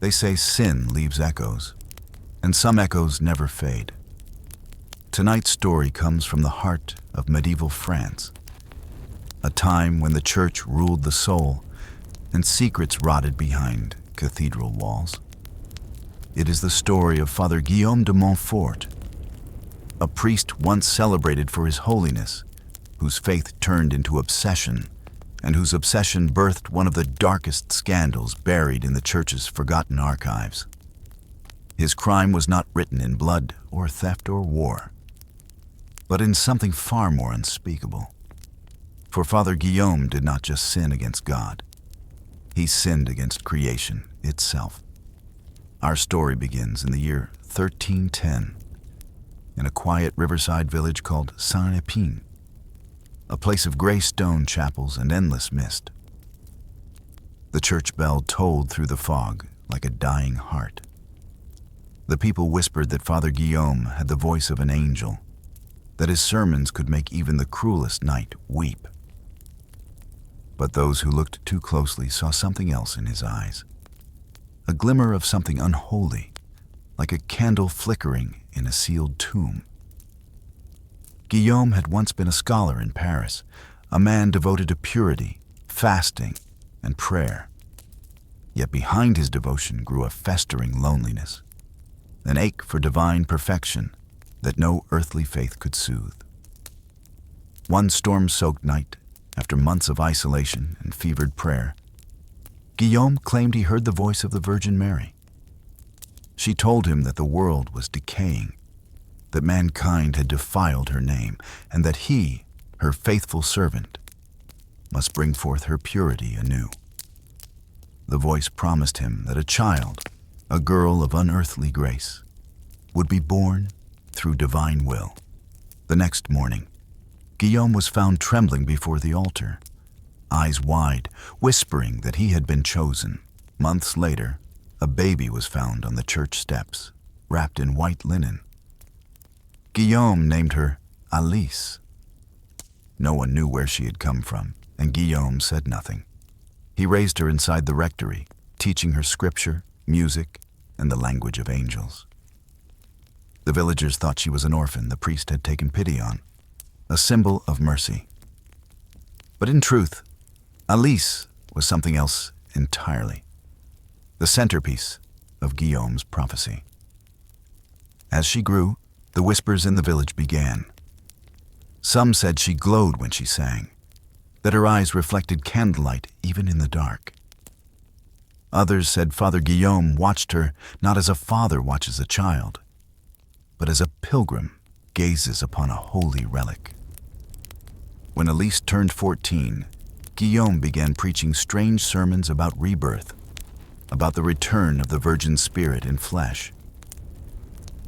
They say sin leaves echoes, and some echoes never fade. Tonight's story comes from the heart of medieval France, a time when the church ruled the soul and secrets rotted behind cathedral walls. It is the story of Father Guillaume de Montfort, a priest once celebrated for his holiness, whose faith turned into obsession, and whose obsession birthed one of the darkest scandals buried in the church's forgotten archives. His crime was not written in blood or theft or war, but in something far more unspeakable. For Father Guillaume did not just sin against God, he sinned against creation itself. Our story begins in the year 1310, in a quiet riverside village called Saint Épine, a place of gray stone chapels and endless mist. The church bell tolled through the fog like a dying heart. The people whispered that Father Guillaume had the voice of an angel, that his sermons could make even the cruelest knight weep. But those who looked too closely saw something else in his eyes, a glimmer of something unholy, like a candle flickering in a sealed tomb. Guillaume had once been a scholar in Paris, a man devoted to purity, fasting, and prayer. Yet behind his devotion grew a festering loneliness, an ache for divine perfection that no earthly faith could soothe. One storm-soaked night, after months of isolation and fevered prayer, Guillaume claimed he heard the voice of the Virgin Mary. She told him that the world was decaying, that mankind had defiled her name, and that he, her faithful servant, must bring forth her purity anew. The voice promised him that a child, a girl of unearthly grace, would be born through divine will. The next morning, Guillaume was found trembling before the altar, eyes wide, whispering that he had been chosen. Months later, a baby was found on the church steps, wrapped in white linen. Guillaume named her Alice. No one knew where she had come from, and Guillaume said nothing. He raised her inside the rectory, teaching her scripture, music, and the language of angels. The villagers thought she was an orphan the priest had taken pity on, a symbol of mercy. But in truth, Alice was something else entirely, the centerpiece of Guillaume's prophecy. As she grew, the whispers in the village began. Some said she glowed when she sang, that her eyes reflected candlelight even in the dark. Others said Father Guillaume watched her not as a father watches a child, but as a pilgrim gazes upon a holy relic. When Alice turned 14, Guillaume began preaching strange sermons about rebirth, about the return of the Virgin Spirit in flesh.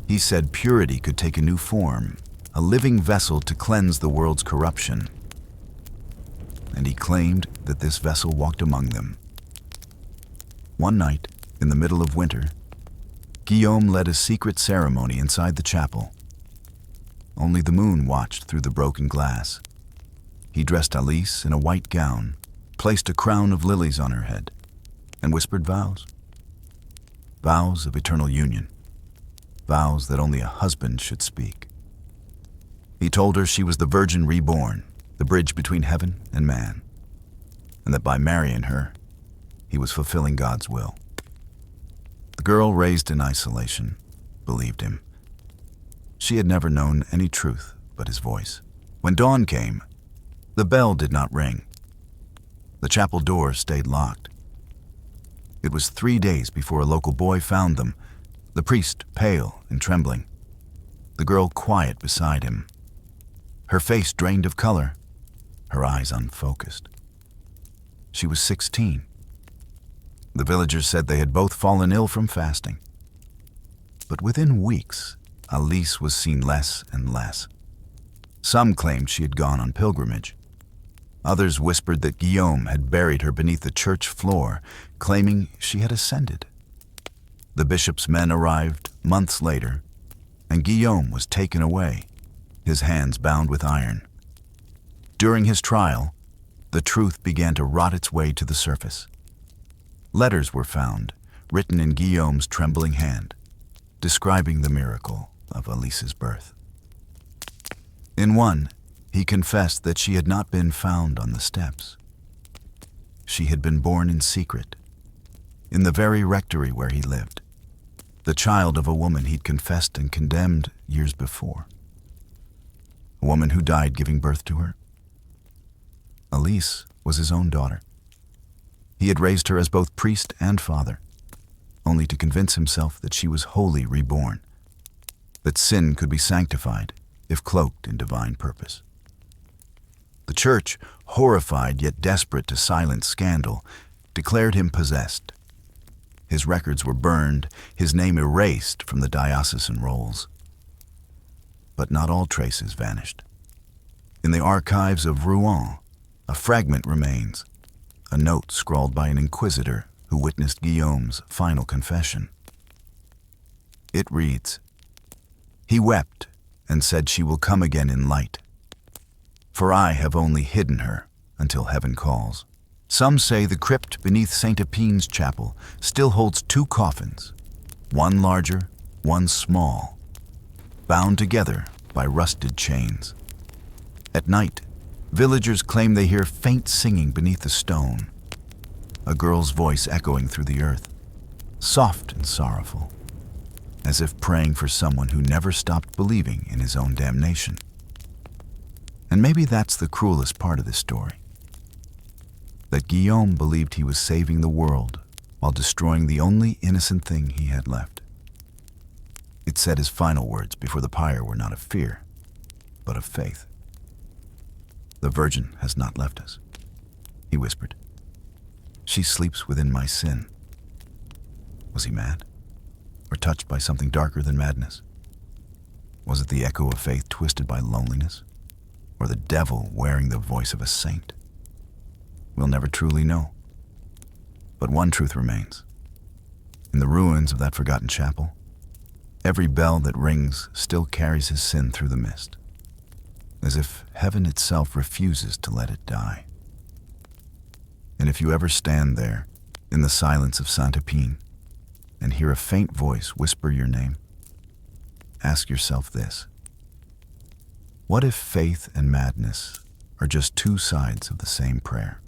He said purity could take a new form, a living vessel to cleanse the world's corruption. And he claimed that this vessel walked among them. One night, in the middle of winter, Guillaume led a secret ceremony inside the chapel. Only the moon watched through the broken glass. He dressed Alice in a white gown, placed a crown of lilies on her head, and whispered vows. Vows of eternal union. Vows that only a husband should speak. He told her she was the Virgin reborn, the bridge between heaven and man, and that by marrying her, he was fulfilling God's will. The girl, raised in isolation, believed him. She had never known any truth but his voice. When dawn came, the bell did not ring. The chapel door stayed locked. It was 3 days before a local boy found them, the priest pale and trembling, the girl quiet beside him, her face drained of color, her eyes unfocused. She was 16. The villagers said they had both fallen ill from fasting. But within weeks, Alice was seen less and less. Some claimed she had gone on pilgrimage. Others whispered that Guillaume had buried her beneath the church floor, claiming she had ascended. The bishop's men arrived months later, and Guillaume was taken away, his hands bound with iron. During his trial, the truth began to rot its way to the surface. Letters were found, written in Guillaume's trembling hand, describing the miracle of Alice's birth. In one, he confessed that she had not been found on the steps. She had been born in secret, in the very rectory where he lived, the child of a woman he'd confessed and condemned years before. A woman who died giving birth to her. Alice was his own daughter. He had raised her as both priest and father, only to convince himself that she was wholly reborn, that sin could be sanctified if cloaked in divine purpose. The church, horrified yet desperate to silence scandal, declared him possessed. His records were burned, his name erased from the diocesan rolls. But not all traces vanished. In the archives of Rouen, a fragment remains, a note scrawled by an inquisitor who witnessed Guillaume's final confession. It reads, "He wept and said she will come again in light. For I have only hidden her until heaven calls." Some say the crypt beneath Saint Épine's chapel still holds two coffins, one larger, one small, bound together by rusted chains. At night, villagers claim they hear faint singing beneath the stone, a girl's voice echoing through the earth, soft and sorrowful, as if praying for someone who never stopped believing in his own damnation. And maybe that's the cruelest part of this story, that Guillaume believed he was saving the world while destroying the only innocent thing he had left. It said his final words before the pyre were not of fear, but of faith. "The Virgin has not left us," he whispered. "She sleeps within my sin." Was he mad? Or touched by something darker than madness? Was it the echo of faith twisted by loneliness? Or the devil wearing the voice of a saint? We'll never truly know. But one truth remains. In the ruins of that forgotten chapel, every bell that rings still carries his sin through the mist, as if heaven itself refuses to let it die. And if you ever stand there, in the silence of Saint Épine, and hear a faint voice whisper your name, ask yourself this: what if faith and madness are just two sides of the same prayer?